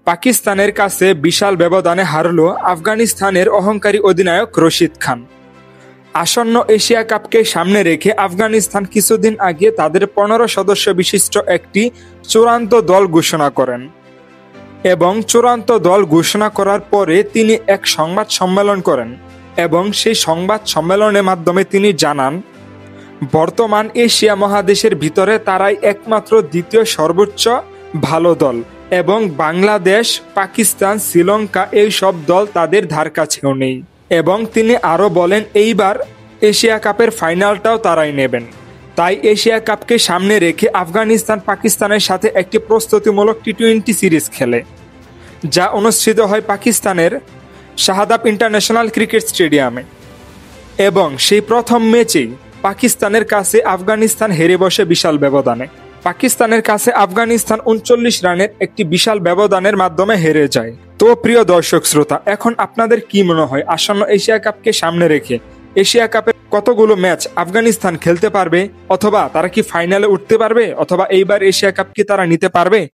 পাকিস্তানের কাছে বিশাল ব্যবধানে হারল আফগানিস্তানের অহংকারী অধিনায়ক রশিদ খান। আসন্ন এশিয়া কাপকে সামনে রেখে আফগানিস্তান কিছুদিন আগে তাদের 15 সদস্য বিশিষ্ট একটি চূড়ান্ত দল ঘোষণা করেন এবং চূড়ান্ত দল ঘোষণা করার পরে তিনি এক সংবাদ সম্মেলন করেন এবং সেই সংবাদ সম্মেলনের মাধ্যমে তিনি জানান বর্তমান এশিয়া মহাদেশের ভিতরে তারাই একমাত্র দ্বিতীয় সর্বোচ্চ ভালো দল এবং বাংলাদেশ, পাকিস্তান, শ্রীলঙ্কা এই সব দল তাদের ধার কাছেও নেই। এবং তিনি আরও বলেন এইবার এশিয়া কাপের ফাইনালটাও তারাই নেবেন। তাই এশিয়া কাপকে সামনে রেখে আফগানিস্তান পাকিস্তানের সাথে একটি প্রস্তুতিমূলক টি-20 সিরিজ খেলে, যা অনুষ্ঠিত হয় পাকিস্তানের শাহাদাব ইন্টারন্যাশনাল ক্রিকেট স্টেডিয়ামে। এবং সেই প্রথম ম্যাচেই পাকিস্তানের কাছে আফগানিস্তান হেরে বসে বিশাল ব্যবধানে। পাকিস্তানের কাছে আফগানিস্তান 39 রানের একটি বিশাল ব্যবধানের মাধ্যমে হেরে যায়। তো প্রিয় দর্শক শ্রোতা, এখন আপনাদের কি মনে হয় আসন্ন এশিয়া কাপকে সামনে রেখে এশিয়া কাপের কতগুলো ম্যাচ আফগানিস্তান খেলতে পারবে, অথবা তারা কি ফাইনালে উঠতে পারবে, অথবা এইবার এশিয়া কাপ কি তারা নিতে পারবে?